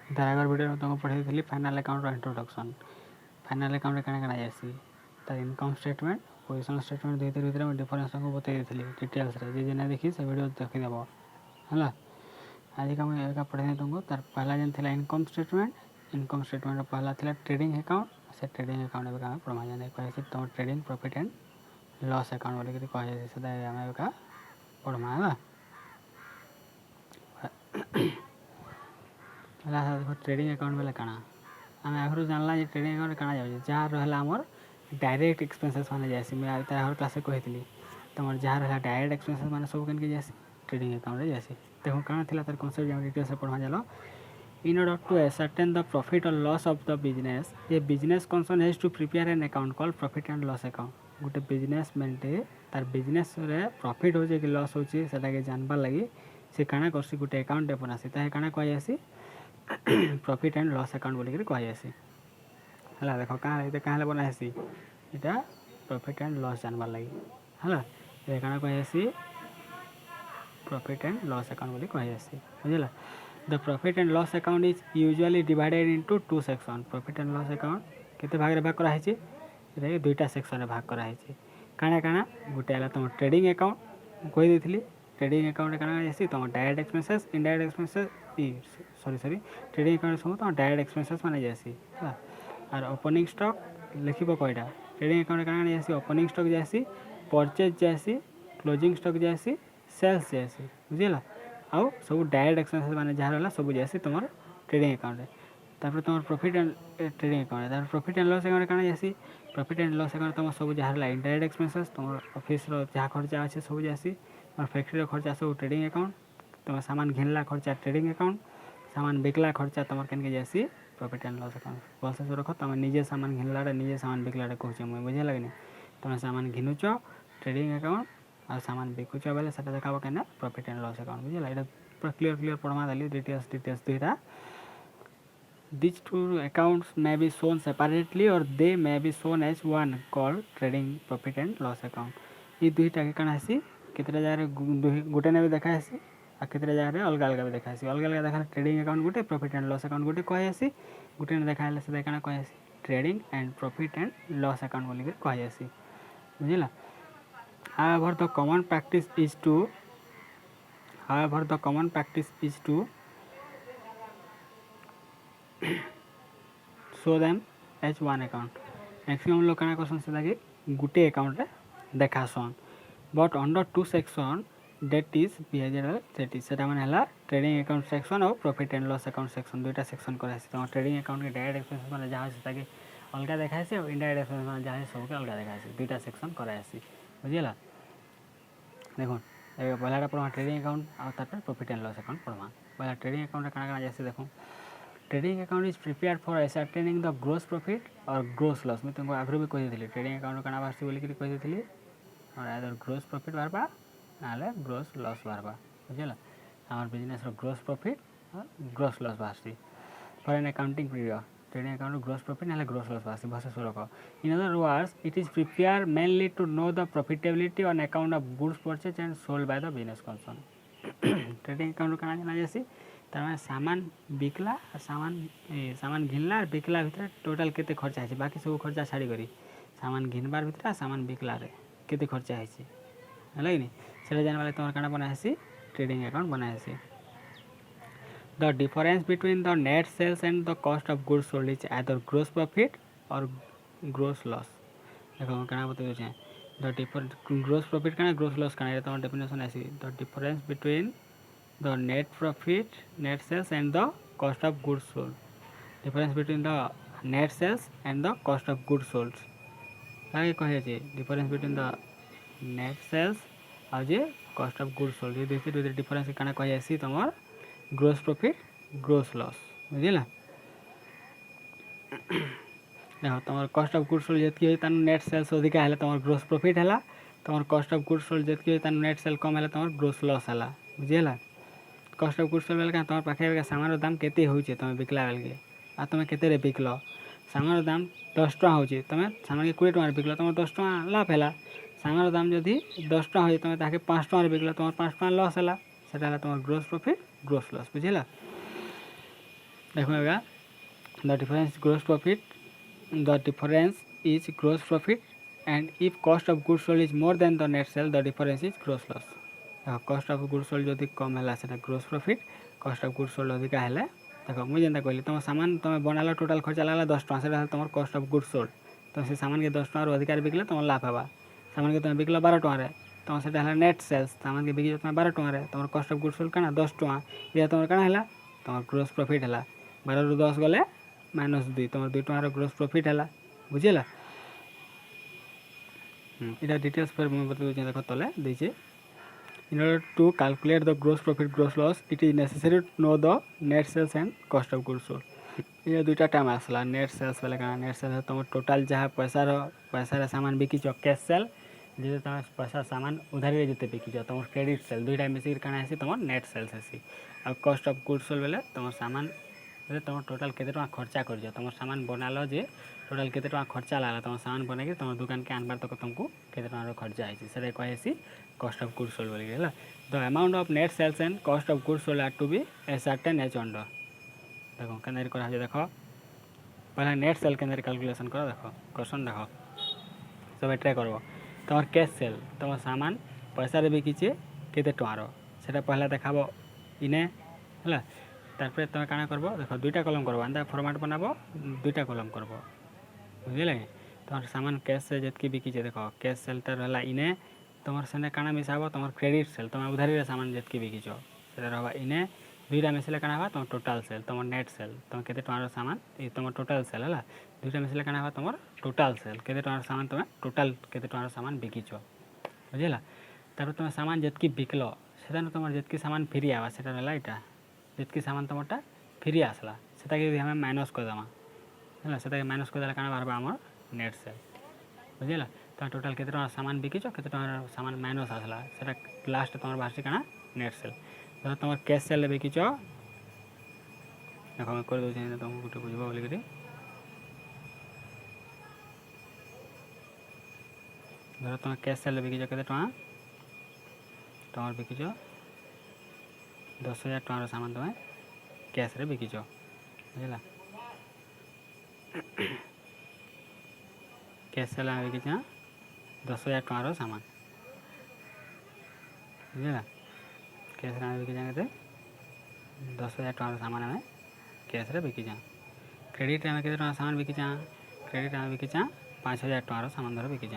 तार आगर वीडियो तुमको पढ़ाई थी final account introduction. Final account काଣା काଣା जासी तार इनकम स्टेटमेंट पोजिशन स्टेटमेंट दुई भितर मैं डिफरेन्स तुमको बतई थी डिटेल्स जे ना देखी से वीडियो देखीदेव है। आज का मुझे एक पढ़ाई तुमको तार पहला जेन थी इनकम स्टेटमेंट पहला थी ट्रेडिंग अकाउंट से ट्रेडिंग अकाउंट एवं आम पढ़ा जेने कहे तुम trading profit and loss account बोलिक कहे आम एवं पढ़मा है। देखो ट्रेडिंग अकाउंट बोले काଣା आम आगु जानला ट्रेडिंग अकाउंट काଣା जाऊँ जहाँ रहा आमर डायरेक्ट एक्सपेंसेस मैंने जासी मैं आगे क्लास कही तुम जहाँ रहा डायरेक्ट एक्सपेंसेस मैंने सब कन जासी ट्रेडिंग अकाउंट जासी। देखो काଣା थिला तार कॉन्सेप्ट जाम डिटेल्स पढ़ा चलो। In order to ascertain the profit और loss of the business a business concern has to prepare an account called profit and loss account. गोटे बिजनेस मैंटे तार बिजनेस रे प्रॉफिट हो कि लॉस होची सेटा के जानबार लगी से काଣା करसी गोटे अकाउंट बनासी ताहे काଣା कह जासी प्रॉफिट एंड लॉस अकाउंट बोलिक कह जासी है। देख क्या बनासी यहाँ प्रॉफिट एंड लॉस जानबार लगी है काଣା कह जासी प्रॉफिट एंड लॉस अकाउंट बोली कह जासी बुझला। The profit and loss account is usually divided into two section. Profit and loss account केते भाग रे भाग कराई छि रे दुईटा सेक्शन रे भाग कराई छि काଣା काଣା गोटे है तुम ट्रेडिंग अकाउंट कही देथिली ट्रेडिंग अकाउंट काଣା जासी तुम direct expenses indirect expenses sorry trading account सब तुम डायरेक्ट एक्सपेंसेस माने जासी और ओपनिंग स्टॉक लिखिबो कयटा ट्रेडिंग अकाउंट काଣା जासी ओपनिंग स्टॉक जासी परचेज जासी क्लोजिंग स्टॉक जासी सेल्स जासी बुझिला आउ सब डायरेक्ट एक्सपेंसेस माने जहाँ रहा सब जासी तुम ट्रेडिंग अकाउंट तापर तुम प्रॉफिट एंड ट्रेडिंग अकाउंट तापर प्रॉफिट एंड लॉस अकाउंट काଣା जासी प्रॉफिट एंड लॉस अकाउंट तुम सब जहाँ रहा इनडायरेक्ट एक्सपेंसेस तुम ऑफिस जहाँ खर्चा अच्छे सब जासी तुम फैक्ट्री खर्चा सब ट्रेडिंग अकाउंट तुम सामान घिनला खर्चा ट्रेडिंग अकाउंट सामान बिकला खर्चा तुम के जासी प्रॉफिट एंड लॉस अकाउंट भलसे रख तुम निजे सामान घिनला निजे सामान बिकला कहूँ मुझे बुझे लगे तुम सामान घिनुच ट्रेडिंग अकाउंट और सामान बिकुच बेले से देखा क्या प्रॉफिट एंड लॉस अकाउंट बुझे ये पूरा क्लियर पढ़वा देली डिटेल्स दुईटा। These two accounts may be shown separately or they may be shown as one called trading profit and loss account। ये दुईटा के काଣା हेसी केतरा जगह गोटे ने भी देखा हेसी आ केतरा जगह अलग अलग भी देखा हेसी अलग अलग देखा ट्रेडिंग अकाउंट गोटे प्रॉफिट एंड लॉस अकाउंट गोटे कह हेसी गोटे ने देखा हेले से काଣା कह हेसी trading and profit and loss account बोलिक कह हेसी बुझिला। However the common practice is to show them as one account। Maximum लोग काଣା करसन से कि गुटे अकाउंट रे देखासन but under two section that is behavioural थेटी सेटा माने हला ट्रेडिंग अकाउंट सेक्शन और profit and loss account section दुईटा सेक्शन करासी तुम ट्रेडिंग अकाउंट के डायरेक्ट एक्सपेंसेस माने जहाँ से ताकि अलग देखासी और इनडायरेक्ट एक्सपेंसेस माने जहाँ सब के अलग देखासी दुईटा सेक्शन करासी बुझिला। देखो पहला पढ़वा ट्रेडिंग अकाउंट और तापर प्रॉफिट एंड लॉस अकाउंट पढ़वा पहला ट्रेडिंग अकाउंट काଣା काଣା जैसे देखो trading account is prepare for ascertaining the gross profit और ग्रोस लॉस मैं तुमको आगु भी कही थी ट्रेडिंग अकाउंट काଣା बाहर बोलिक कही थी और आदर ग्रोस प्रॉफिट बाहरबा ना ग्रोस लॉस बाहरबा बुझल आम बिजनेस ग्रोस प्रॉफिट और ग्रोस लॉस बाहर for an accounting period trading account gross profit ना ग्रोस लॉस बाहर भसे सुरख। In other words it is prepare mainly to know the profitability on account of goods purchase and sold by the business concern. Trading account काଣା जाना जासी तार सामान बिकला सामान घिनला बिकला भितर टोटाल केते खर्चा है बाकी सब खर्चा छाड़ी करी सामान घिनबार भितर सामान बिकला रे केते खर्चा है कि से जानवा तुम काଣା बनासी ट्रेडिंग अकाउंट बनासी। The difference between the net sales and the cost of goods sold is either gross profit और ग्रोस लॉस। देखो काଣା बताऊँ द डिफरेंस ग्रोस प्रॉफिट काଣା ग्रोस लॉस काଣା तुम डेफिनेशन आसी the difference between the net profit net sales and the cost of goods sold difference between the net sales and the cost of goods sold ताकि कहे जे difference between the net sales और जे cost of goods sold ये देखिए difference काना कहे आसी तमर gross profit gross loss बुझिला। देखो तुम कॉस्ट ऑफ गुड्स सोल्ड जितकी होता नेट सेल्स अधिक है तुम ग्रोस प्रॉफिट है तुम कॉस्ट ऑफ गुड्स सोल्ड जितकी होता नेट सेल कम है तुम ग्रोस लॉस है बुझिला। कॉस्ट ऑफ गुड्स सोल्ड बेल तुम पाखे सामान दाम केते होचे तुम बिकला बेल के आ तुम केते रे बिकल सामान दाम 10 टका होचे तुम सामान के 20 टका बिकल तुम 10 टका लाभ है सामान दाम जदि 10 टका हो तुम ताके 5 टका बिकल तुम 5 टका लॉस है सेटा तुम ग्रोस प्रॉफिट ग्रोस लॉस बुझिला। देखो एगा the difference gross profit the difference is gross profit and if cost of goods sold is more than the net sale the difference is gross loss. देखो cost of goods sold जदि कम है से gross profit, cost of goods sold अधिका है देख मुझे जेनता कहली तुम सामान तुम बनाला टोटाल खर्चा लगा 10 टका से तुम कॉस्ट ऑफ गुड्स सोल्ड तुम से सामान के 10 टकर अधिकार बिकले तुम लाभ है सामान के तुम बिकल 12 टकर तुम से नेट सेल्स सामान के बिकी तुम 12 टकर तुम कॉस्ट ऑफ गुड्स सोल्ड कना 10 टका ये तुम कना है तुम ग्रोस प्रॉफिट है 12 रु 10 गले -2 तुम 2 टकर ग्रोस प्रॉफिट है बुझेगा। इटा डिटेल्स पर मैं बता दूँ देख तले दीजिए in order to calculate the gross profit gross loss it is necessary to know the net sales and cost of goods sold। ये दुईटा टाइम आसला नेट सेल्स वाले का नेट सेल्स तुम टोटाल जहाँ पैसा सामान बिकी कैश सेल जो तुम पैसा सामान उधारी जिते बिकी तुम क्रेडिट सेल दुईटा मिसिक काना है तुम नेट सेल्स है और कॉस्ट ऑफ गुड्स सोल्ड बेले तुम सामान तुम टोटाल केते टका खर्चा कर तुम सामान बनाल जे टोटाल केते टका खर्चा लगा तुम सामान बनई तुम दुकान के आनबार तक तुमको केते टका खर्चा है कहे कॉस्ट ऑफ गुड्स सोल्ड बोलिए है the amount of net sales and cost of goods sold are to be ascertain as under. देखो केंद्र करा देख पहले नेट सेल केंद्र कैलकुलेशन कर देख क्वेश्चन देख सब ट्राए कर तुम कैश सेल तुम सामान पैसा बिकीचे केते टकार से पहले देखा इने है तार तुम काना कर देख दुईटा कलम कर एंता फॉर्मेट बनाब दुईटा कलम कर बुझे तुम सामान कैश से जितकी बिकीचे देख कैश सेल तार इने तुम से काना मिसाब तुम क्रेडिट सेल तुम उधारी सामान जितकी बिकीच से रहा इने दुईटा मिसले काना तुम टोटाल सेल तुम नेट सेल तुम केते टकार सामान ये तुम टोटाल सेल है दुईटा मिसले काना तुम टोटाल सेल केते टकार सामान तुम टोटाल केते टकार सामान बिकीच बुझेगा। तार तुम सामान जितकी बिकल से तुम जितकी सामान फ्री आवा से यहाँ जितकी सामान तुमटा फ्री आसला से हमें माइनस करदेमा है से माइनस करदे क्या बाहर आम नेट सेल बुझेगा। तुम टोटाल केते टका सामान बिकीच केते टका सामान माइनस आसला से लास्ट तुम बाहर क्या नेट सेल धर तुम कैश सेल बिकीच देख मैं कर दूसरी तुमको गोटे बुझब बोलिक धर तुम कैश सेल बिकीच केते टका तुम बिकीच 10,000 टकर सामान तुम कैश रे बिकीच बुझेगा। कैश सेल बिकीच 10,000 टकर सामान बुझेगा। कैश रे बिकीच के 10,000 टकर सामान आम कैश रे बिकीच क्रेडिट आम के सामान बिकीच क्रेडिट आम बिकीच 5,000 टकर सामान धर बिकीच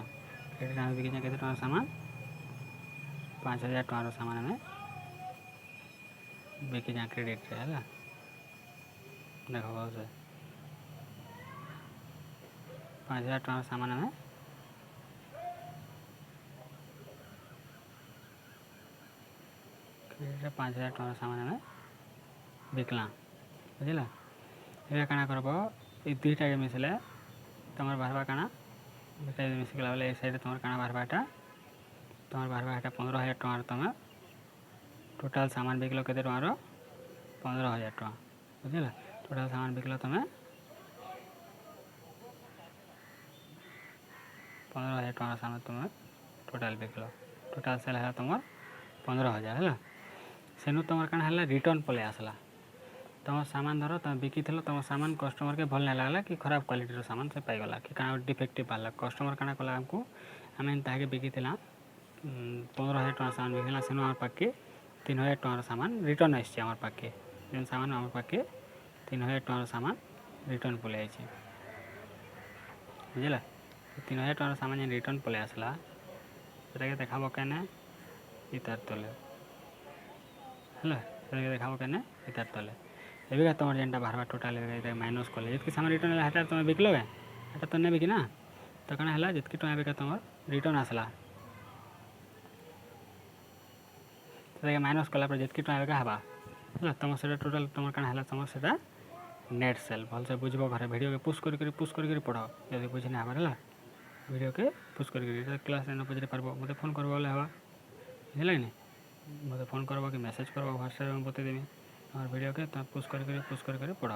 क्रेडिट आम बिकीच के सामान 5,000 टकर सामान आम बिकीच क्रेडिट रे है देख बहुत 5,000 टकर सामान आम क्रेडिट 5,000 टकर सामान आम बिकला बुझेगा। ये क्या करब ये दुईटा के मिसले तुम बाहर काना दुईटा मिसिकला बेले ए साइड तुम क्या बाहर तुम बाहर 15,000 टकर तुम टोटाल सामान बिकल के 15,000 टका बुझेगा। टोटाल सामान बिकल तुम 15,000 टकर सामान तुम टोटाल बिकल टोटाल सेल है तुम 15,000 है सेनु तुम क्या है रिटर्न पलि आसला तुम सामान धर तुम बिकी तुम सामान कस्टमर के भल नहीं लगला कि खराब क्वालिटी सामान से पाईगला कि क्या डिफेक्टिव बाहर कस्टमर क्या कला आमको आम ताके बिकी 15,000 टका सामान बिकला सेनु आम पाके 3,000 टकर सामान रिटर्न आम पाके जेन सामान आम पाके 3,000 टकर सामान रिटर्न पलि आई बुझेगा। 3,000 टकर सामान जेन रिटर्न पलि आसला से देखा क्या इतार तले है देखा क्या इतार तले एबिका तुम जेनटा बाहर टोटाल माइनस कले जितकी सामान रिटर्न है तुम बिकल ये तो नहीं बिकी ना तो क्या है जितकी टका बिका तुम रिटर्न आसला से माइनस कलापर जितकी टका बिका है तुम से टोटाल तुम क्या है तुम से नेट सेल भल से बुझब घर भिडियो के पुश कर पढ़ जब बुझी ना है भिडियो के पुश कर क्लास न बुझे पार मत फोन कर बुझे कि मत फोन करब कि मेसेज करब व्हाट्सएप में बतेदेवी और वीडियो के तुम पुश कर पढ़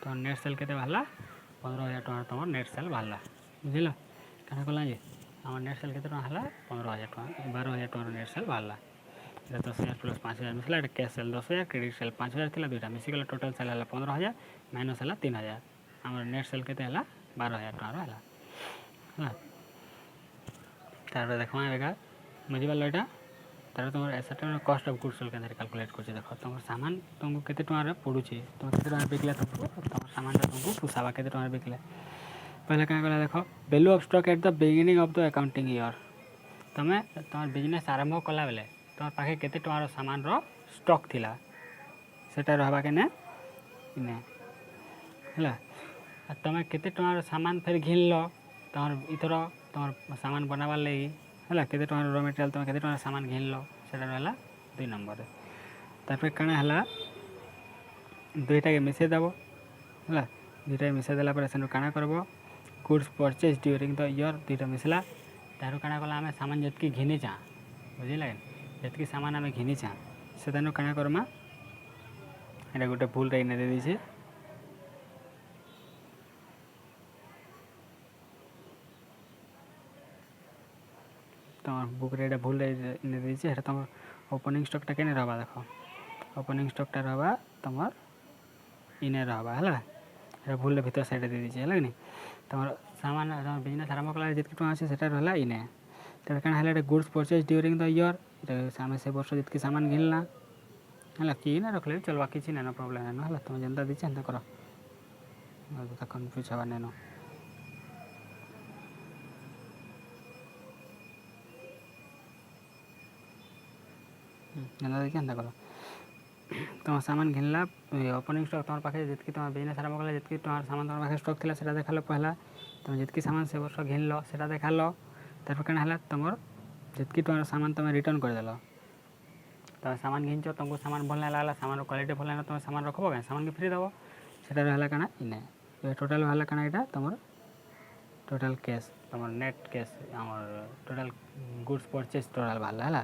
तो नेट सेल के बाहर 15,000 टका तुम नेट सेल बाहर बुझल क्या कला जे आम नेट सेल के 15,000 टका 12,000 टकर नेट सेल बाहर এটা 10,000 প্ଲସ୍ 5,000 ମିଶିଲା ଏଇଟା କ୍ୟାସ୍ ସେଲ୍ 10,000 କ୍ରେଡ଼ିଟ୍ ସେଲ୍ 5,000 ଥିଲା ଦୁଇଟା ମିଶିଗଲା ଟୋଟାଲ୍ ସେଲ୍ ହେଲା 15,000 ମାଇନସ୍ ହେଲା 3,000 ଆମର ନେଟ୍ ସେଲ୍ କେତେ ହେଲା 12,000 ଟଙ୍କାର ହେଲା ହେଲା ତାପରେ ଦେଖମା ଏବେକା ବୁଝିପାରିଲ ଏଇଟା ତାପରେ ତୁମର asset cost of good sell କେମିତି କାଲକୁଲେଟ୍ କରୁଛି ଦେଖ ତୁମର ସାମାନ ତୁମକୁ କେତେ ଟଙ୍କାରେ ପଡ଼ୁଛି ତୁମେ କେତେ ଟଙ୍କା ବିକିଲେ ତୁମକୁ ତୁମର ସାମାନଟା ତୁମକୁ ପୋଷାବା କେତେ ଟଙ୍କାରେ ବିକିଲେ ପହିଲା କାଣା କଲା ଦେଖ value of stock at the beginning of the accounting year ତୁମେ ତୁମର ବିଜନେସ୍ ଆରମ୍ଭ କଲାବେଳେ ତୁମର ପାଖେ କେତେ ଟଙ୍କାର ସାମାନର ଷ୍ଟକ୍ ଥିଲା ସେଟା ରହିବା କେନେ ଇନେ ହେଲା ଆଉ ତୁମେ କେତେ ଟଙ୍କାର ସାମାନ ଫେର୍ ଘିଣିଲ ତୁମର ଇଥର ତୁମର ସାମାନ ବନାବାର୍ ଲାଗି ହେଲା କେତେ ଟଙ୍କାର ର ମେଟେରିଆଲ୍ ତୁମେ କେତେ ଟଙ୍କାର ସାମାନ ଘିଣିଲ ସେଟା ରହିଲା 2 ନମ୍ବରରେ ତାପରେ କାଣା ହେଲା ଦୁଇଟାକେ ମିଶାଇ ଦେବ ହେଲା ଦୁଇଟାକେ ମିଶାଇ ଦେଲା ପରେ ସେନୁ କାଣା କରବ goods purchase during the year ଦୁଇଟା ମିଶିଲା ତାରୁ କାଣା କଲା ଆମେ ସାମାନ ଯେତ୍କି ଘିନିଚାଁ ବୁଝିଲା ଯେତ୍କି ସାମାନ ଆମେ ଘିନିଚାଁ ସେତାନୁ କାଣା କର୍ମା ଏଇଟା ଗୋଟେ ଭୁଲଟା ଇନେ ଦେଇଦେଇଛେ তোমার বুকরে এটা ভুল ইনে দিয়েছে এটা তোমার ওপেনিং স্টকটা কেনে রহবা দেখ ওপেনিং স্টকটা রহবা তোমার ইনে রহবা হল এটা ভুলরে ভিতর সাইডে দিয়ে দিয়েছে হল কি তোমার সামান তোমার বিজনেস আরম্ভ কলা যেতকি টাকা আছে সেটা রহলা ইনে তাহলে কারণ হলে এটা গুডস পরচেজ ডিউরিং দ ইয়র এটা আমি সে বর্ষ যেতকি সামান ঘিনলা হল কি না রখলে চলবা কিছু নেন প্রবলেম নেন হল তুমি যেটা দিচ্ছে সেটা কর কনফ্ୟୁজ হবা নেন যেটা দিচ্ছে সেটা কর তোমার সামান ঘিনলা ওপেনিং স্টক তোমার পাখে যেতকি তোমার বিজনেস আরম্ভ কলা যেতকি তোমার সামান তোমার পাখে স্টক ଥିଲା সেটা দেখালো পহলা তুমি যেতকি সামান সে বর্ষ ঘিনল সেটা দেখালো তারপর কেন হল তোমার যেতকি তোমার সামান তুমি রিটর্ন করে দেল তুমি সামান ঘিনছ তোমাকে সামান ভাল না লাগলা সামান কোয়ালিটি ভাল না তুমি সামান রখব কেন সামান ফ্রি দেব সেটা রহলা কানা ইনে টোটাল হলা কানা এটা তোমার টোটাল ক্যাশ তোমার নেট ক্যাশ আমার টোটাল গুডস পরচেজ টোটাল ভাল হলা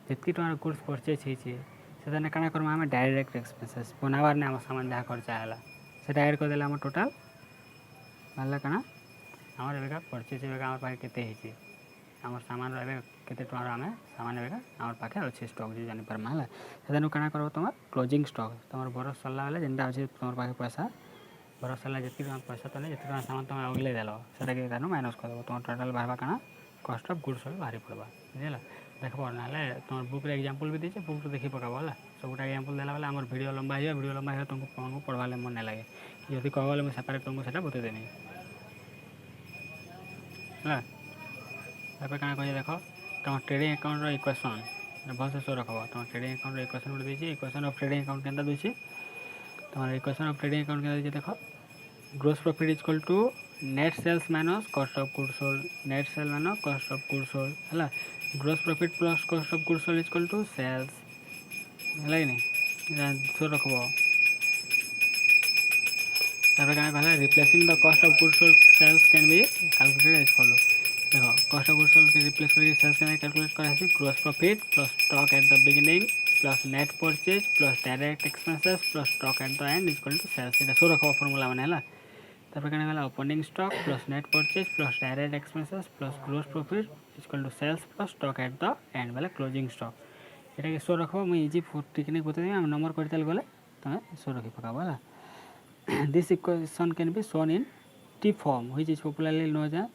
যেতকি তোমার গুডস পরচেজ হয়েছে সেটা কাଣା করবো আমি ডাইরেক্ট এক্সপেন্সেস বনাবার না আমার সামান যা খরচা হলা সেটা এড করে দেলে আমার টোটাল ভালো কাଣା আমার এবেকা পরচেজ এবেকা আমার পাখে কেতে হয়েছে আমার সামান এবে কেতে টাকার আমি সামান এবেকা আমার পাখে আছে স্টক যে জানিপারমা হলা সেটা কাଣା করবো তোমার ক্লোজিং স্টক তোমার বরষ সরলা বেলে যেটা আছে তোমার পাখে পয়সা বরষ সরলা যেতকি তোমার পয়সা তোলে যেতে টাকা সামান তুমি অগলে দেল সেটাকে কেন মাইনস করে দেবো তোমার টোটাল বাহাবা কাଣା কষ্ট অফ গুডস বাহারি পড়বা বুঝলা দেখব না তোমার বুকরে এক্সাম্পল भी ଦେଇଛେ ବୁକ୍ ଦେଖି ପକାବ ହେଲା ସବୁଟା ଏକ୍ସାମ୍ପଲ୍ ଦେଲା ବେଲେ ଆମର ଭିଡ଼ିଓ ଲମ୍ବା ହେଇଯିବ ଭିଡ଼ିଓ ଲମ୍ବା ହେଇଗଲେ ତୁମକୁ ପଢ଼ବାରେ ମନ ନାଇଁ ଲାଗେ ଯଦି କହିବ ବୋଲେ ମୁଁ ସେପାରେଟ୍ ତୁମକୁ ସେଟା ବତେଇ ଦେମି ହେଲା ତାପରେ କାଣା କହିଛି ଦେଖ ତୁମ ଟ୍ରେଡ଼ିଂ ଆକାଉଣ୍ଟର ଇକ୍ୱେସନ୍ ଭଲସେ ସୋ ରଖବ ତୁମ ଟ୍ରେଡ଼ିଂ ଆକାଉଣ୍ଟର ଇକ୍ୱେସନ୍ ଗୋଟେ ଦେଇଛି ଇକ୍ୱେସନ୍ ଅଫ୍ ଟ୍ରେଡ଼ିଂ ଆକାଉଣ୍ଟ କେନ୍ତା ଦେଇଛି ତୁମର ଇକ୍ୱେସନ୍ ଅଫ୍ ଟ୍ରେଡ଼ିଂ ଆକାଉଣ୍ଟ କେନ୍ତା ଦେଇଛି ଦେଖ gross profit equal to net sales minus cost of good sold net sale minus cost of good sold ହେଲା gross profit plus cost of goods sold equal to sales है कि नहीं सो रखब तापर क्या कहला replacing the cost of goods sold sales can be calculated as follow देखो कॉस्ट ऑफ गुड्स सोल्ड के रिप्लेस करके सेल्स कैन कैलकुलेट करासी gross profit plus stock at the beginning plus net purchase plus direct expenses plus stock at the end equal to sales ये सो रखब formula मैंने है तापर क्या कहला opening stock plus net purchase plus direct expenses plus gross profit equal to sales plus stock at the end बेले closing stock এটা সো রাখব মুই ইজি টেকনিক বতাই আমি নম্বর করতেল গলে তুমি সো রাখি পকাব হলা দিস ইকুয়েশন ক্যান বি শোন in T form which is popularly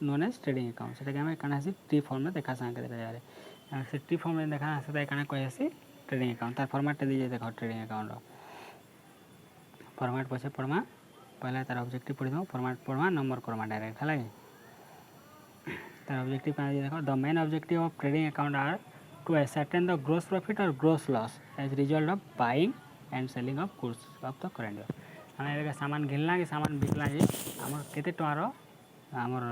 known as trading account সেটাকে আমি কানা আসি টি ফর্মে দেখা সাঙ্গে দেখা যারে সে টি ফর্মে দেখা সেটা কানা কই আসি ট্রেডিং অ্যাকাউন্ট তার ফরম্যাটটা দিয়ে দেখো ট্রেডিং অ্যাকাউন্ট ফরম্যাট পছে পড়মা पहले तार ऑब्जेक्टिव पढ़ी दो फॉर्मेट पढ़वा नंबर करमा डायरेक्ट है तार ऑब्जेक्टिव क्या देखो the main objective of trading account are to ascertain the gross profit or gross loss as result of buying and selling of goods of the current year हमें एबे सामान घिनला कि सामान बिकला जे हमर केते टकार हमर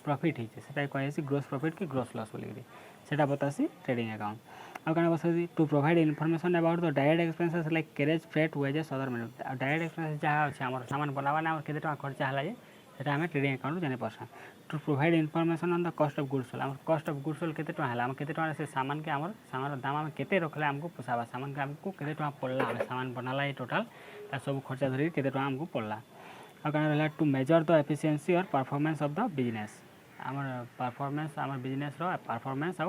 प्रॉफिट हिचे सेटा कहैसी ग्रोस प्रॉफिट कि ग्रोस लॉस बोली सेटा बतासी ट्रेडिंग अकाउंट अब कना बतासी to provide information about the direct expenses like carriage freight wages other matter direct expenses जहाँ अच्छे हमर सामान बनावा ना केते टका खर्चा हला जे সেটা আমি ট্রেডিং অ্যাকাউন্ট জানি পারছা to provide information on the cost of goods sold আমার কষ্ট অফ গুডস সোল্ড কেতে টাকা হলা আমি কেতে টাকা সে সামান के আমার সামানর দাম আমি কেতে রখলে हमको পোষাবা সামান के हमको কেতে টাকা পড়লা আমি সামান বনালা এই টোটাল তা সব খরচা ধরি কেতে টাকা हमको পড়লা আর কারণ হলা to measure the efficiency or performance of the business আমার পারফরম্যান্স আমার বিজনেস র পারফরম্যান্স আর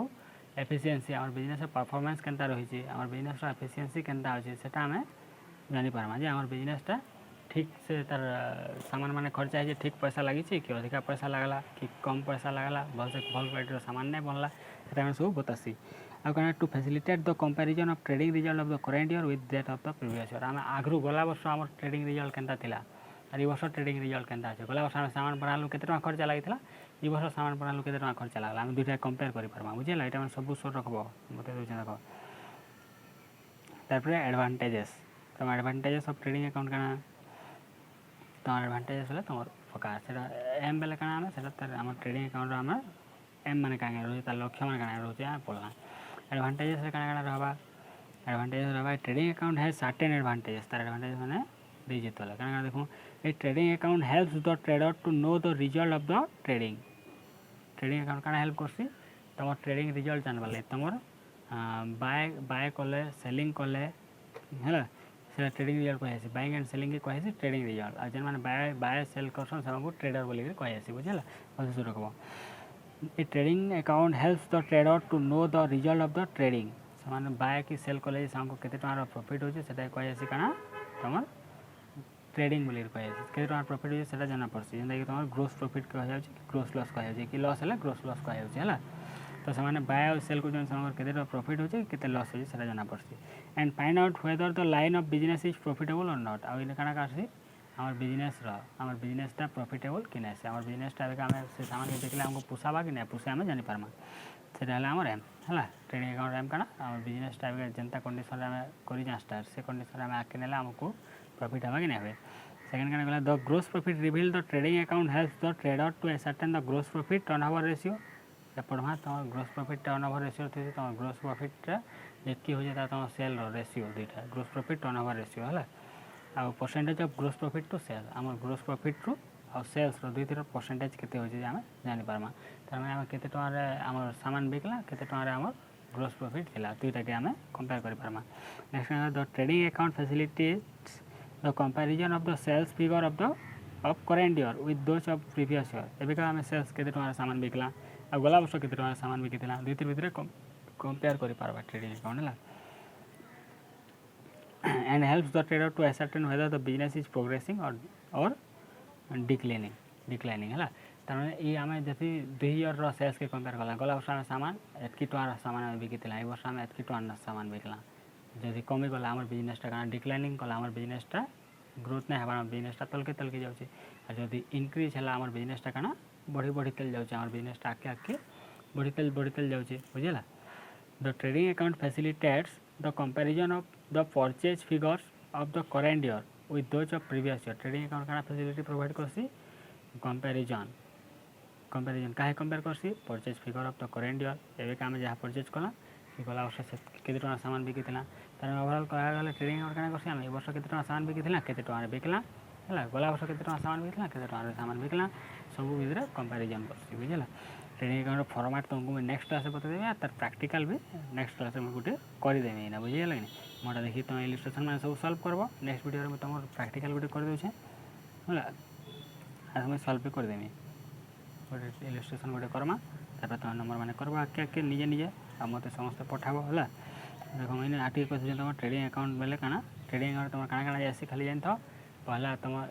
एफिशिएंसी आम बिजनेस परफॉर्मेंस केनता रही आम बिजनेस एफिशिएंसी केनता अच्छे से आम जानीपारमा जे आम बिजनेसटा ठीक से तार सामान माने खर्चा है ठीक पैसा लगी कि अधिका पैसा लगला कि कम पैसा लगला भल से भल क्वालिटी सामान नहीं बनला से सब बतासी आउ कौन to facilitate the comparison of trading result of the current year with that of the previous year आम आगु गला वर्ष आम ट्रेडिंग रिजल्ट केनता थिला और ये वर्ष ट्रेडिंग रिजल्ट केनता अच्छे गला वर्ष आम सामान बनालु केते टका खर्चा लगी ये वर्ष सामान बनालु केते टका खर्चा लगला आम दुटा कंपेयर कर पारमा बुझेला एटा मैं सब सोर रखबो बते दउछ देखो तारपरे एडवांटेजेस तुम एडवांटेजेस ऑफ ट्रेडिंग अकाउंट काना तुम एडवांटेजेस है तुम प्रकार से एम बेले काना आम से आम ट्रेडिंग अकाउंट आम एम माने काना रोचे तार लक्ष्य माने काना रोचे आम पढ़ला एडवांटेजेस काना काना रहबा एडवांटेजेस रहबा trading account has certain advantages तार एडवांटेजेस माने दे जेतला काना देखो a trading account helps the trader to know the result of the trading account काना हेल्प करसी तुम ट्रेडिंग रिजल्ट जानबा ले तुमर बाय कले सेलिंग कले है से ट्रेडिंग रिजल्ट कहे बाइंग एंड सेलिंग के कहे ट्रेडिंग रिजल्ट आ जेन मैंने बाय सेल करसन से ट्रेडर बोल कहे बुझेला भल रखब a trading account helps the trader to know the result of the trading से बाय कि सेल कले से केते टकार प्रॉफिट होचे सेटा कहे काना तुम ट्रेडिंग बोल कहे केते टकार प्रॉफिट होचे सेटा जाना पड़सी जेनता कि तुम ग्रोस प्रॉफिट कह जाउची ग्रोस लॉस कह जाउची कि लॉस है ग्रोस लॉस कह जाउची है तो से बाय और सेल कर प्रॉफिट होचे केते लॉस होचे सेटा जाना पड़सी and find out whether the line of business is profitable or not आउ इन काना करसी आम बिजनेसटा प्रॉफिटेबल कि ना से आम बिजनेसटा आम से सामान के देखले हमको पुसाबा कि ना पुसे आम जानी पारमा से आम एम है ट्रेडिंग अकाउंट एम काना आम बिजनेसटा जेनता कंडीशन आम कर स्टार्ट से कंडीशन आम आके नेला आमको प्रॉफिट हवा कि ना हुए सेकेंड काना गला the gross profit reveal the trading account helps the trader to ascertain the gross profit turnover ratio पढ़वा तुम ग्रोस प्रॉफिट टर्नओवर रेशियो थी तुम ग्रोस प्रॉफिट जितकी हो जाता तुम सेल रेशियो दुईटा ग्रोस प्रॉफिट टर्नओवर रेशियो है आ percentage of gross profit to sale आम ग्रोस प्रॉफिट रु आ सेल्स दुई परसेंटेज केते होचे आम जानी पारमा तार माने आम केते टकार आम सामान बिकला केते टकार आम ग्रोस प्रॉफिट थिला दुईटा के आम कंपेयर कर पारमा next the trading account facilitates the comparison of the sales figure of current year with those of previous year एबिका आम सेल्स केते टकार सामान बिकला आ गला वर्ष केते टका सामान बिकी दुईट भितर कंपेयर कर पारबा ट्रेडिंग अकाउंट है and helps the trader to ascertain whether the business is progressing और डिक्लाइनिंग है तार ये आम जति 2 ईयर सेल्स के कंपेयर कला गला वर्ष आम सामान एतकी टकार सामान आम बिकी ए वर्ष आम एतकी टकार सामान बिकला जदि कमी गला आम बिजनेसटा कारण डिक्लाइनिंग कला आम बिजनेसटा ग्रोथ नहीं हमार बिजनेसटा तलके जाऊँगी और जदि इनक्रिज है आम बिजनेसटा कारण बढ़ी तेल जाऊँ बिजनेस आगे आगे बढ़ी तेल जाऊँगी बुझेगा the trading account facilitates the comparison of the purchase figures of the current year with those of previous year trading account का फैसिलिटी प्रोवाइड करसी कंपैरिजन काहे कंपेयर करसी purchase figure of the current year एवं आम जहाँ purchase कला कि गला वर्ष से केते टका सामान बिकी तार ओवरऑल कहा गला ट्रेडिंग अकाउंट का करसी आम ए वर्ष केते टका सामान बिकी केते टका बिकला है गला वर्ष केते टका सामान बिकला केते टका सामान बिकला सब भितर कंपैरिजन कर बुझेगा ट्रेडिंग अकाउंट फॉर्मेट तुमको मैं नेक्स्ट क्लास बतादेवी तार प्रैक्टिकल भी नेक्स्ट क्लास में गोटे करदेवी ना बुझेगा कि मोटा देखिए तुम इलस्ट्रेशन मैंने सब सॉल्व करब नेक्स्ट वीडियो में तुम प्रैक्टिकल गोटे कर दूचे है आज मुझे सॉल्व भी करदेवी गोटे इलस्ट्रेशन गोटे करमा तापर तुम नंबर मैंने करब आके आके निजे निजे आ मत समस्त पठाब है देख मैंने आटे कह तुम ट्रेडिंग अकाउंट बेले काना ट्रेडिंग अकाउंट तुम काना जासी खाली जान था पहला तुम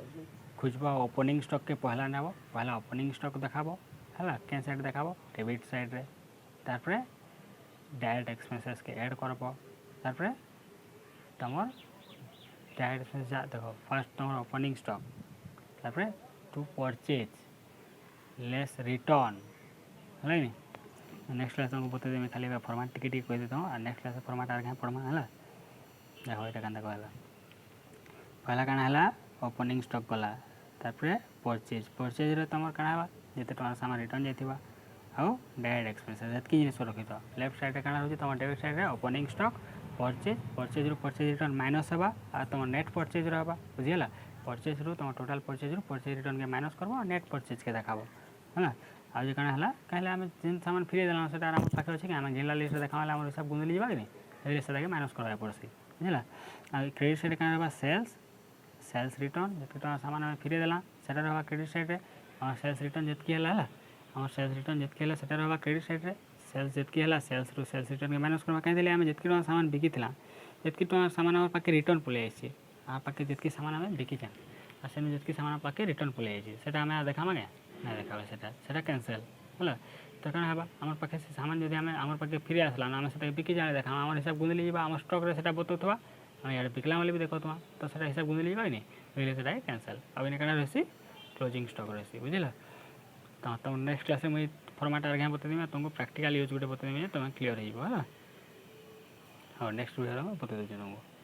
खोजब ओपनिंग स्टॉक के पहला नेब पहला ओपनिंग स्टॉक देखाब है क्या साइड देखाब डेबिट साइड रे तारपरे डायरेक्ट एक्सपेंसेस के ऐड करब तारपरे तुम डायरेक्ट एक्सपेंस देख फर्स्ट तुम ओपनिंग स्टॉक तारपरे टू परचेज लेस रिटर्न है नेक्स्ट क्लास तुमको बता देवी खाली फॉर्मेट टिके कह देता हूँ नेक्स्ट क्लास फॉर्मेट आगे पढ़मा है देखो यहाँ क्या कहला पहला काना है ओपनिंग स्टॉक गला तारपरे परचेज रे तुम काना जिते टका सामान रिटर्न जाइथिबा आउ डायरेक्ट एक्सपेंसेस एतकी जिनिस रखिथ लेफ्ट साइड काना होची तुम डेबिट साइड रे ओपनिंग स्टॉक परचेज रू परचेज रिटर्न माइनस हेबा आ तुम नेट परचेज रहबा बुझियला परचेज रू तुम टोटल परचेज रू परचेज रिटर्न के माइनस करबो नेट परचेज के देखाबो है आज काना हला कहले आम जिन सामान फ्री देला सेटा आम पाखे अछि कि आम जिला लिस्ट देखाला आम सब गुंदली जीवा कि नहीं सेटा के माइनस करबा पड़सी बुझियला आ क्रेडिट साइड काना रहबा सेल्स रिटर्न जिते टका सामान आम फ्री देला सेटा रहबा क्रेडिट साइड रे सेल्स रिटर्न जितकी है सेल्स रिटर्न जितकी है सेटा रहबा क्रेडिट साइड रे सेल्स जितकी है सेल्स रु सेल्स रिटर्न के माइनस करवा कहीं आम जितकी टଙ୍କା सामान बिकी जितकी टଙ୍କା सामान आम पाखे रिटर्न पलि आसी आ पाखे जितकी सामान आम बिकीचे आ सेनु जितकी सामान पाखे रिटर्न पलि आसी से आम देखा क्या ना देखा से कैंसल है तो कौन है आम पाखे से सामान जब आम पाखे फिर आसला आम से बिकी जाने देखा आम हिसाब गुंदली जावा आम स्टक से बताऊा आम इे बिकला बेले भी देखा तो से हिसाब गुंदली जावा नहीं बुझे से कैंसल आने क्या रही क्लोजिंग स्टक रही बुझल तो तुम नेक्स्ट क्लास में मुझे फॉर्मेट आगे बतेदेवी तुमको प्रैक्टिकल यूज गोटे बतेदेवी तुम क्लीयर हो नेक्स्ट वीडियो बतेदेवी तुमको।